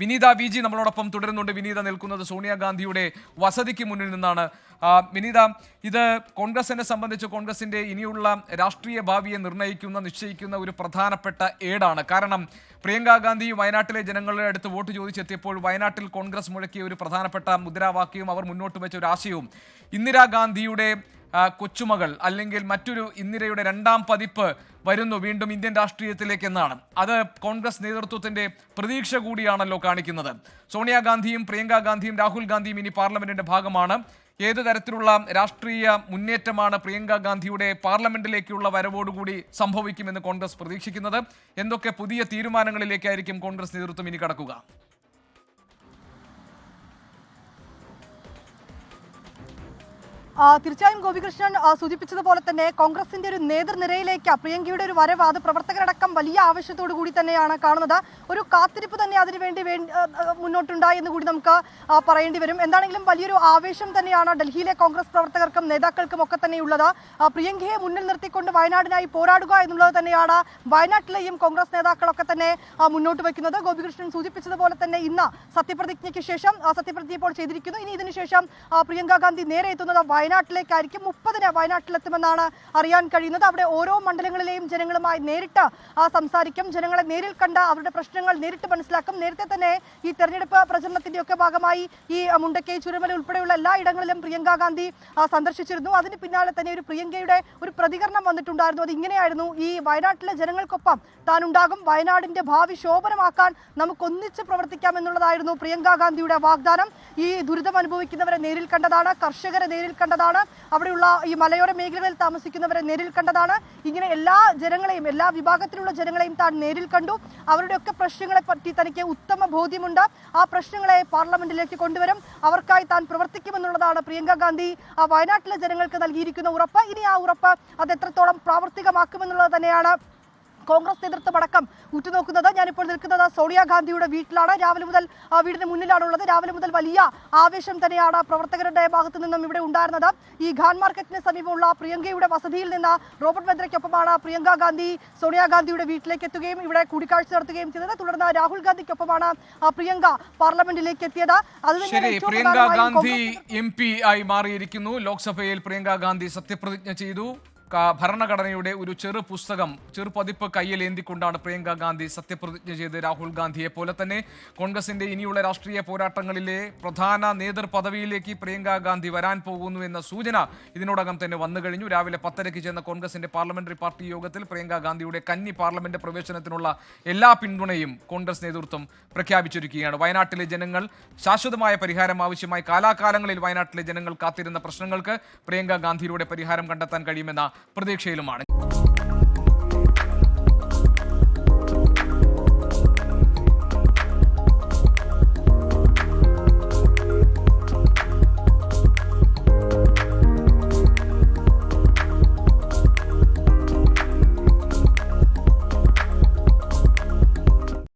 വിനീത VG നമ്മളോടൊപ്പം തുടരുന്നുണ്ട്. വിനീത നിൽക്കുന്നത് സോണിയാഗാന്ധിയുടെ വസതിക്ക് മുന്നിൽ നിന്നാണ്. വിനീത, ഇത് കോൺഗ്രസിനെ സംബന്ധിച്ച് കോൺഗ്രസിന്റെ ഇനിയുള്ള രാഷ്ട്രീയ ഭാവിയെ നിശ്ചയിക്കുന്ന ഒരു പ്രധാനപ്പെട്ട ഏടാണ്. കാരണം പ്രിയങ്ക ഗാന്ധി വയനാട്ടിലെ ജനങ്ങളുടെ അടുത്ത് വോട്ട് ചോദിച്ചെത്തിയപ്പോൾ വയനാട്ടിൽ കോൺഗ്രസ് മുഴക്കിയ ഒരു പ്രധാനപ്പെട്ട മുദ്രാവാക്യവും അവർ മുന്നോട്ട് വെച്ച ഒരു ആശയവും ഇന്ദിരാഗാന്ധിയുടെ കൊച്ചുമകൾ അല്ലെങ്കിൽ മറ്റൊരു ഇന്ദിരയുടെ രണ്ടാം പതിപ്പ് വരുന്നു വീണ്ടും ഇന്ത്യൻ രാഷ്ട്രീയത്തിലേക്ക് എന്നാണ്. അത് കോൺഗ്രസ് നേതൃത്വത്തിന്റെ പ്രതീക്ഷ കൂടിയാണല്ലോ കാണിക്കുന്നത്. സോണിയാഗാന്ധിയും പ്രിയങ്ക ഗാന്ധിയും രാഹുൽ ഗാന്ധിയും ഇനി പാർലമെന്റിന്റെ ഭാഗമാണ്. ഏത് തരത്തിലുള്ള രാഷ്ട്രീയ മുന്നേറ്റമാണ് പ്രിയങ്ക ഗാന്ധിയുടെ പാർലമെന്റിലേക്കുള്ള വരവോടുകൂടി സംഭവിക്കുമെന്ന് കോൺഗ്രസ് പ്രതീക്ഷിക്കുന്നത്? എന്തൊക്കെ പുതിയ തീരുമാനങ്ങളിലേക്കായിരിക്കും കോൺഗ്രസ് നേതൃത്വം ഇനി കടക്കുക? തീർച്ചയായും ഗോപികൃഷ്ണൻ സൂചിപ്പിച്ചതുപോലെ തന്നെ കോൺഗ്രസിന്റെ ഒരു നേതൃനിരയിലേക്ക് പ്രിയങ്കയുടെ ഒരു വരവ് അത് പ്രവർത്തകരടക്കം വലിയ ആവശ്യത്തോടു കൂടി തന്നെയാണ് കാണുന്നത്. ഒരു കാത്തിരിപ്പ് തന്നെ അതിനുവേണ്ടി മുന്നോട്ടുണ്ടായി എന്ന് കൂടി നമുക്ക് പറയേണ്ടി വരും. എന്താണെങ്കിലും വലിയൊരു ആവേശം തന്നെയാണ് ഡൽഹിയിലെ കോൺഗ്രസ് പ്രവർത്തകർക്കും നേതാക്കൾക്കും ഒക്കെ തന്നെയുള്ളത്. പ്രിയങ്കയെ മുന്നിൽ നിർത്തിക്കൊണ്ട് വയനാടിനായി പോരാടുക എന്നുള്ളത് തന്നെയാണ് വയനാട്ടിലെയും കോൺഗ്രസ് നേതാക്കളൊക്കെ തന്നെ മുന്നോട്ട് വയ്ക്കുന്നത്. ഗോപികൃഷ്ണൻ സൂചിപ്പിച്ചതുപോലെ തന്നെ ഇന്ന് സത്യപ്രതിജ്ഞയ്ക്ക് ശേഷം സത്യപ്രതിജ്ഞ ഇപ്പോൾ ചെയ്തിരിക്കുന്നു. ഇനി ഇതിനുശേഷം പ്രിയങ്ക ഗാന്ധി നേരെ എത്തുന്നത് വയനാട്ടിലേക്കായിരിക്കും. 30-ന് വയനാട്ടിലെത്തുമെന്നാണ് അറിയാൻ കഴിയുന്നത്. അവിടെ ഓരോ മണ്ഡലങ്ങളിലെയും ജനങ്ങളുമായി നേരിട്ട് സംസാരിക്കും. ജനങ്ങളെ നേരിൽ കണ്ട് അവരുടെ പ്രശ്നങ്ങൾ നേരിട്ട് മനസ്സിലാക്കും. നേരത്തെ തന്നെ ഈ തെരഞ്ഞെടുപ്പ് പ്രചരണത്തിന്റെ ഒക്കെ ഭാഗമായി ഈ മുണ്ടക്കൈ, ചുരമല ഉൾപ്പെടെയുള്ള എല്ലാ ഇടങ്ങളിലും പ്രിയങ്ക ഗാന്ധി സന്ദർശിച്ചിരുന്നു. അതിന് പിന്നാലെ തന്നെ ഒരു പ്രിയങ്കയുടെ ഒരു പ്രതികരണം വന്നിട്ടുണ്ടായിരുന്നു. അത് ഇങ്ങനെയായിരുന്നു: ഈ വയനാട്ടിലെ ജനങ്ങൾക്കൊപ്പം താൻ ഉണ്ടാകും, വയനാടിന്റെ ഭാവി ശോഭനമാക്കാൻ നമുക്കൊന്നിച്ച് പ്രവർത്തിക്കാം എന്നുള്ളതായിരുന്നു പ്രിയങ്ക ഗാന്ധിയുടെ വാഗ്ദാനം. ഈ ദുരിതം അനുഭവിക്കുന്നവരെ നേരിൽ കണ്ടതാണ്, കർഷകരെ നേരിൽ കണ്ടതാണ്, അവിടെയുള്ള ഈ മലയോര മേഖലകളിൽ താമസിക്കുന്നവരെ നേരിൽ കണ്ടതാണ്. ഇങ്ങനെ എല്ലാ ജനങ്ങളെയും, എല്ലാ വിഭാഗത്തിലുള്ള ജനങ്ങളെയും താൻ നേരിൽ കണ്ടു. അവരുടെയൊക്കെ പ്രശ്നങ്ങളെ പറ്റി തനിക്ക് ഉത്തമ ബോധ്യമുണ്ട്. ആ പ്രശ്നങ്ങളെ പാർലമെന്റിലേക്ക് കൊണ്ടുവരും, അവർക്കായി താൻ പ്രവർത്തിക്കുമെന്നുള്ളതാണ് പ്രിയങ്ക ഗാന്ധി വയനാട്ടിലെ ജനങ്ങൾക്ക് നൽകിയിരിക്കുന്ന ഉറപ്പ്. ഇനി ആ ഉറപ്പ് അത് എത്രത്തോളം പ്രാവർത്തികമാക്കുമെന്നുള്ളത് തന്നെയാണ് കോൺഗ്രസ് നേതൃത്വം അടക്കം ഉറ്റുനോക്കുന്നത്. ഞാനിപ്പോൾ നിൽക്കുന്നത് സോണിയാഗാന്ധിയുടെ വീട്ടിലാണ്. രാവിലെ മുതൽ വീടിന് മുന്നിലാണുള്ളത്. രാവിലെ മുതൽ വലിയ ആവേശം തന്നെയാണ് പ്രവർത്തകരുടെ ഭാഗത്തു നിന്നും ഇവിടെ ഉണ്ടായിരുന്നത്. ഈ ഖാൻ മാർക്കറ്റിന് സമീപമുള്ള പ്രിയങ്കയുടെ വസതിയിൽ നിന്ന് റോബർട്ട് വദ്രയ്ക്കൊപ്പമാണ് പ്രിയങ്ക ഗാന്ധി സോണിയാഗാന്ധിയുടെ വീട്ടിലേക്ക് എത്തുകയും ഇവിടെ കൂടിക്കാഴ്ച നടത്തുകയും ചെയ്തത്. തുടർന്ന് രാഹുൽ ഗാന്ധിക്കൊപ്പമാണ് പ്രിയങ്ക പാർലമെന്റിലേക്ക് എത്തിയത്. പ്രിയങ്ക ഗാന്ധി MP ആയി മാറിയിരിക്കുന്നു. ലോക്സഭയിൽ പ്രിയങ്ക ഗാന്ധി സത്യപ്രതിജ്ഞ ചെയ്തു. ഭരണഘടനയുടെ ഒരു ചെറുപതിപ്പ് കയ്യിൽ ഏന്തിക്കൊണ്ടാണ് പ്രിയങ്ക ഗാന്ധി സത്യപ്രതിജ്ഞ ചെയ്ത്. രാഹുൽ ഗാന്ധിയെ പോലെ തന്നെ കോൺഗ്രസിന്റെ ഇനിയുള്ള രാഷ്ട്രീയ പോരാട്ടങ്ങളിലെ പ്രധാന നേതൃപദവിയിലേക്ക് പ്രിയങ്ക ഗാന്ധി വരാൻ പോകുന്നു എന്ന സൂചന ഇതിനോടകം തന്നെ വന്നു കഴിഞ്ഞു. രാവിലെ 10:00 ചേർന്ന കോൺഗ്രസിന്റെ പാർലമെന്ററി പാർട്ടി യോഗത്തിൽ പ്രിയങ്ക ഗാന്ധിയുടെ കന്നി പാർലമെന്റ് പ്രവേശനത്തിനുള്ള എല്ലാ പിന്തുണയും കോൺഗ്രസ് നേതൃത്വം പ്രഖ്യാപിച്ചിരിക്കുകയാണ്. വയനാട്ടിലെ ജനങ്ങൾ ശാശ്വതമായ പരിഹാരം ആവശ്യമായി കാലാകാലങ്ങളിൽ വയനാട്ടിലെ ജനങ്ങൾ കാത്തിരുന്ന പ്രശ്നങ്ങൾക്ക് പ്രിയങ്ക ഗാന്ധിയിലൂടെ പരിഹാരം കണ്ടെത്താൻ കഴിയുമെന്ന പ്രതീക്ഷയിലുമാണ്.